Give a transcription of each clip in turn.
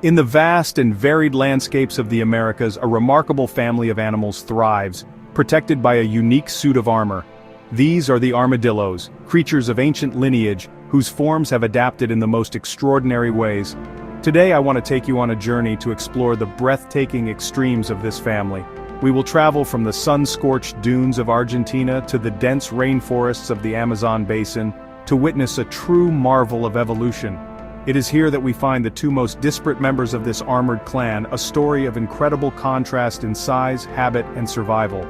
In the vast and varied landscapes of the Americas, a remarkable family of animals thrives, protected by a unique suit of armor. These are the armadillos, creatures of ancient lineage, whose forms have adapted in the most extraordinary ways. Today I want to take you on a journey to explore the breathtaking extremes of this family. We will travel from the sun-scorched dunes of Argentina to the dense rainforests of the Amazon basin, to witness a true marvel of evolution. It is here that we find the two most disparate members of this armored clan, a story of incredible contrast in size, habit, and survival.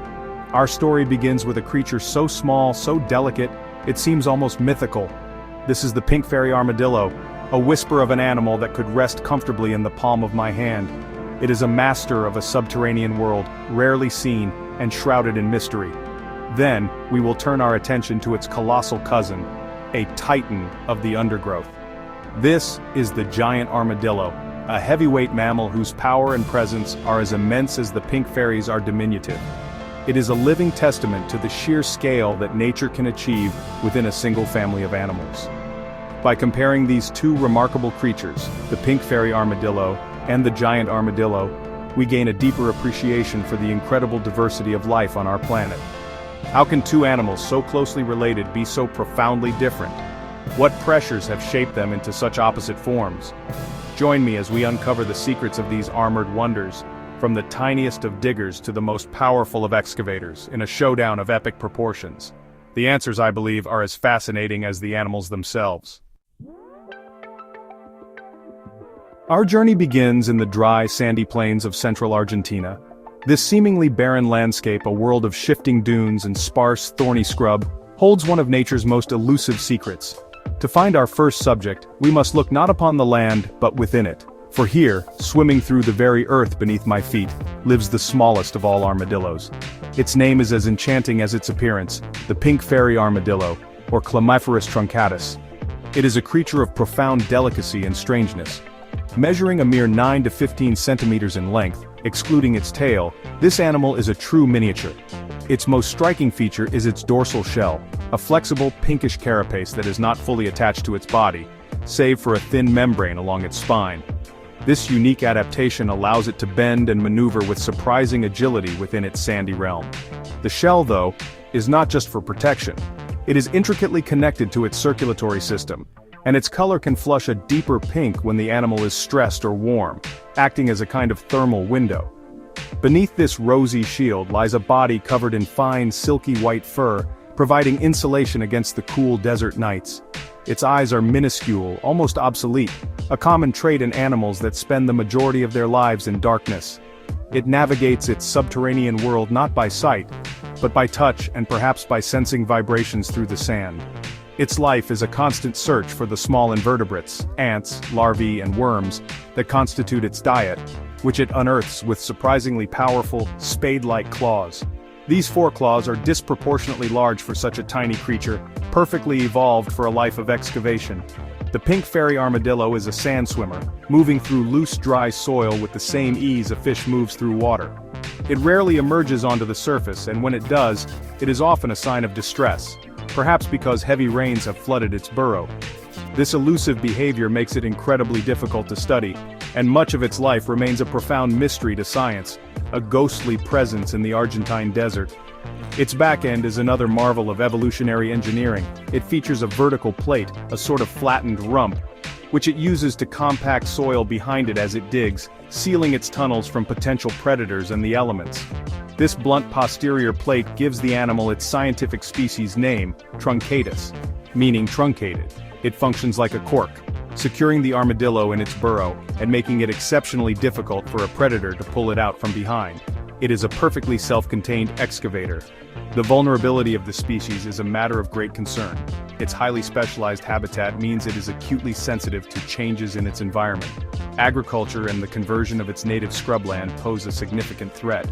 Our story begins with a creature so small, so delicate, it seems almost mythical. This is the pink fairy armadillo, a whisper of an animal that could rest comfortably in the palm of my hand. It is a master of a subterranean world, rarely seen, and shrouded in mystery. Then, we will turn our attention to its colossal cousin, a titan of the undergrowth. This is the giant armadillo, a heavyweight mammal whose power and presence are as immense as the pink fairies are diminutive. It is a living testament to the sheer scale that nature can achieve within a single family of animals. By comparing these two remarkable creatures, the pink fairy armadillo and the giant armadillo, we gain a deeper appreciation for the incredible diversity of life on our planet. How can two animals so closely related be so profoundly different? What pressures have shaped them into such opposite forms? Join me as we uncover the secrets of these armored wonders, from the tiniest of diggers to the most powerful of excavators, in a showdown of epic proportions. The answers, I believe, are as fascinating as the animals themselves. Our journey begins in the dry, sandy plains of central Argentina. This seemingly barren landscape, a world of shifting dunes and sparse, thorny scrub, holds one of nature's most elusive secrets. To find our first subject, we must look not upon the land, but within it. For here, swimming through the very earth beneath my feet, lives the smallest of all armadillos. Its name is as enchanting as its appearance, the pink fairy armadillo, or Chlamyphorus truncatus. It is a creature of profound delicacy and strangeness. Measuring a mere 9 to 15 centimeters in length, excluding its tail, this animal is a true miniature. Its most striking feature is its dorsal shell, a flexible pinkish carapace that is not fully attached to its body, save for a thin membrane along its spine. This unique adaptation allows it to bend and maneuver with surprising agility within its sandy realm. The shell, though, is not just for protection. It is intricately connected to its circulatory system, and its color can flush a deeper pink when the animal is stressed or warm, acting as a kind of thermal window. Beneath this rosy shield lies a body covered in fine, silky white fur, providing insulation against the cool desert nights. Its eyes are minuscule, almost obsolete, a common trait in animals that spend the majority of their lives in darkness. It navigates its subterranean world not by sight, but by touch and perhaps by sensing vibrations through the sand. Its life is a constant search for the small invertebrates, ants, larvae, and worms, that constitute its diet, which it unearths with surprisingly powerful, spade-like claws. These foreclaws are disproportionately large for such a tiny creature, perfectly evolved for a life of excavation. The pink fairy armadillo is a sand swimmer, moving through loose, dry soil with the same ease a fish moves through water. It rarely emerges onto the surface, and when it does, it is often a sign of distress, perhaps because heavy rains have flooded its burrow. This elusive behavior makes it incredibly difficult to study, and much of its life remains a profound mystery to science, a ghostly presence in the Argentine desert. Its back end is another marvel of evolutionary engineering. It features a vertical plate, a sort of flattened rump, which it uses to compact soil behind it as it digs, sealing its tunnels from potential predators and the elements. This blunt posterior plate gives the animal its scientific species name, truncatus, meaning truncated. It functions like a cork, securing the armadillo in its burrow and making it exceptionally difficult for a predator to pull it out from behind. It is a perfectly self-contained excavator. The vulnerability of the species is a matter of great concern. Its highly specialized habitat means it is acutely sensitive to changes in its environment. Agriculture and the conversion of its native scrubland pose a significant threat.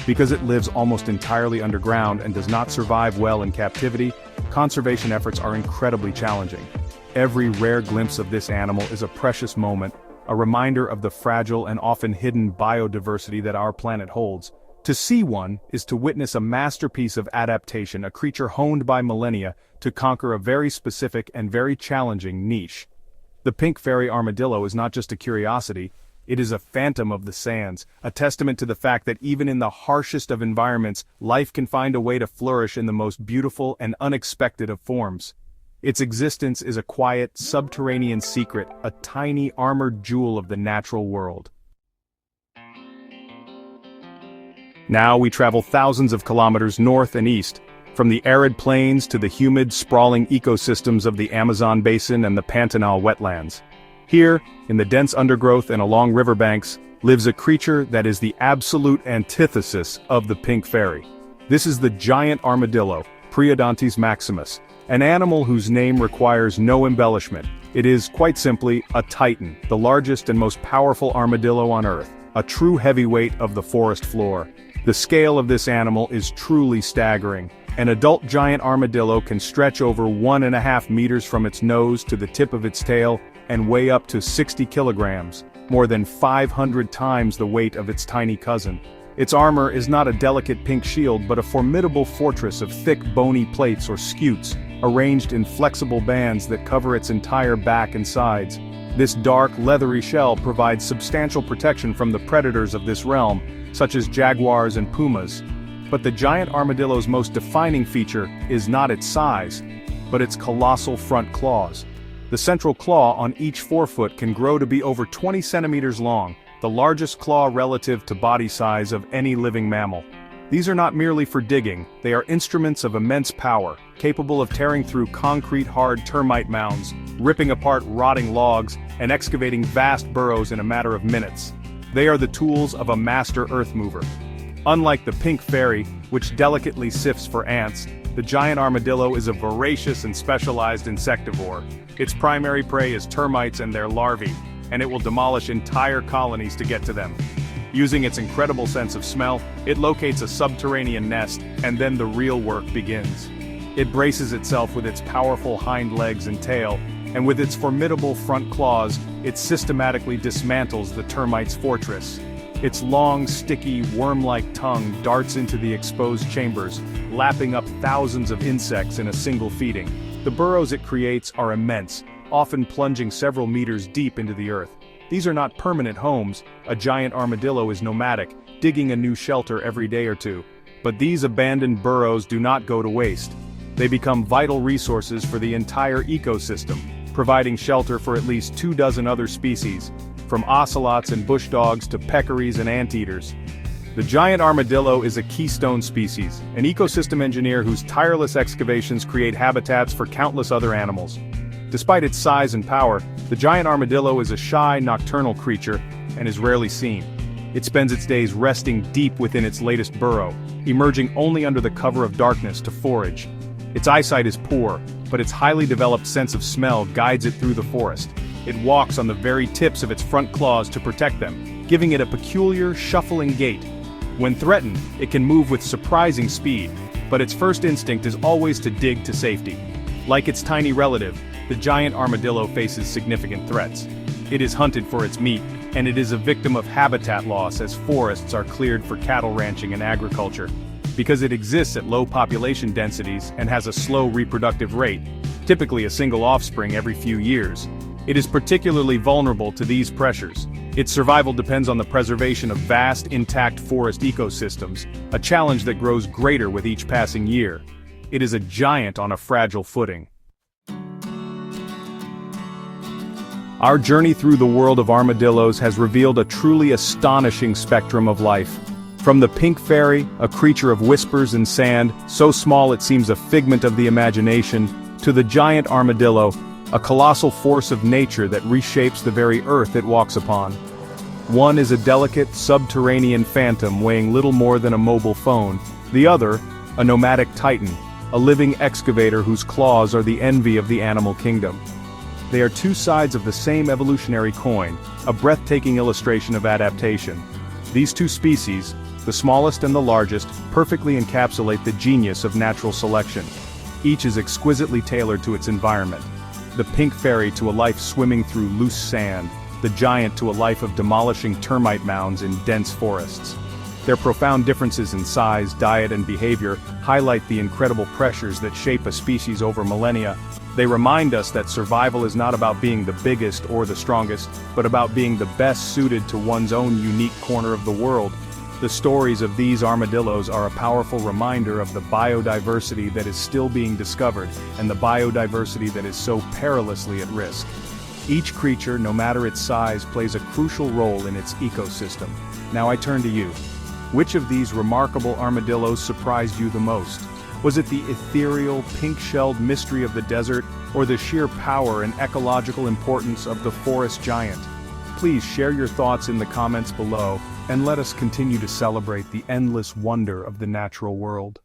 Because it lives almost entirely underground and does not survive well in captivity, conservation efforts are incredibly challenging. Every rare glimpse of this animal is a precious moment, a reminder of the fragile and often hidden biodiversity that our planet holds. To see one is to witness a masterpiece of adaptation, a creature honed by millennia to conquer a very specific and very challenging niche. The pink fairy armadillo is not just a curiosity, It is a phantom of the sands, a testament to the fact that even in the harshest of environments, life can find a way to flourish in the most beautiful and unexpected of forms. Its existence is a quiet, subterranean secret, a tiny armored jewel of the natural world. Now we travel thousands of kilometers north and east, from the arid plains to the humid, sprawling ecosystems of the Amazon basin and the Pantanal wetlands. Here, in the dense undergrowth and along riverbanks, lives a creature that is the absolute antithesis of the pink fairy. This is the giant armadillo, Priodontes maximus, an animal whose name requires no embellishment. It is, quite simply, a titan, the largest and most powerful armadillo on Earth, a true heavyweight of the forest floor. The scale of this animal is truly staggering. An adult giant armadillo can stretch over 1.5 meters from its nose to the tip of its tail and weigh up to 60 kilograms, more than 500 times the weight of its tiny cousin. Its armor is not a delicate pink shield but a formidable fortress of thick bony plates or scutes, arranged in flexible bands that cover its entire back and sides. This dark, leathery shell provides substantial protection from the predators of this realm, such as jaguars and pumas. But the giant armadillo's most defining feature is not its size, but its colossal front claws. The central claw on each forefoot can grow to be over 20 centimeters long, the largest claw relative to body size of any living mammal. These are not merely for digging, they are instruments of immense power, capable of tearing through concrete-hard termite mounds, ripping apart rotting logs, and excavating vast burrows in a matter of minutes. They are the tools of a master earth mover. Unlike the pink fairy, which delicately sifts for ants, the giant armadillo is a voracious and specialized insectivore. Its primary prey is termites and their larvae, and it will demolish entire colonies to get to them. Using its incredible sense of smell, it locates a subterranean nest, and then the real work begins. It braces itself with its powerful hind legs and tail, and with its formidable front claws, it systematically dismantles the termite's fortress. Its long, sticky, worm-like tongue darts into the exposed chambers, lapping up thousands of insects in a single feeding. The burrows it creates are immense, often plunging several meters deep into the earth. These are not permanent homes. A giant armadillo is nomadic, digging a new shelter every day or two. But these abandoned burrows do not go to waste. They become vital resources for the entire ecosystem, providing shelter for at least 24 other species, from ocelots and bush dogs to peccaries and anteaters. The giant armadillo is a keystone species, an ecosystem engineer whose tireless excavations create habitats for countless other animals. Despite its size and power, the giant armadillo is a shy, nocturnal creature and is rarely seen. It spends its days resting deep within its latest burrow, emerging only under the cover of darkness to forage. Its eyesight is poor, but its highly developed sense of smell guides it through the forest. It walks on the very tips of its front claws to protect them, giving it a peculiar, shuffling gait. When threatened, it can move with surprising speed, but its first instinct is always to dig to safety. Like its tiny relative, the giant armadillo faces significant threats. It is hunted for its meat, and it is a victim of habitat loss as forests are cleared for cattle ranching and agriculture. Because it exists at low population densities and has a slow reproductive rate, typically a single offspring every few years, it is particularly vulnerable to these pressures. Its survival depends on the preservation of vast, intact forest ecosystems, a challenge that grows greater with each passing year. It is a giant on a fragile footing. Our journey through the world of armadillos has revealed a truly astonishing spectrum of life. From the pink fairy, a creature of whispers and sand, so small it seems a figment of the imagination, to the giant armadillo, a colossal force of nature that reshapes the very earth it walks upon. One is a delicate, subterranean phantom weighing little more than a mobile phone. The other, a nomadic titan, a living excavator whose claws are the envy of the animal kingdom. They are two sides of the same evolutionary coin, a breathtaking illustration of adaptation. These two species, the smallest and the largest, perfectly encapsulate the genius of natural selection. Each is exquisitely tailored to its environment. The pink fairy to a life swimming through loose sand, the giant to a life of demolishing termite mounds in dense forests. Their profound differences in size, diet, and behavior highlight the incredible pressures that shape a species over millennia. They remind us that survival is not about being the biggest or the strongest, but about being the best suited to one's own unique corner of the world. The stories of these armadillos are a powerful reminder of the biodiversity that is still being discovered, and the biodiversity that is so perilously at risk. Each creature, no matter its size, plays a crucial role in its ecosystem. Now I turn to you. Which of these remarkable armadillos surprised you the most? Was it the ethereal, pink-shelled mystery of the desert, or the sheer power and ecological importance of the forest giant? Please share your thoughts in the comments below, and let us continue to celebrate the endless wonder of the natural world.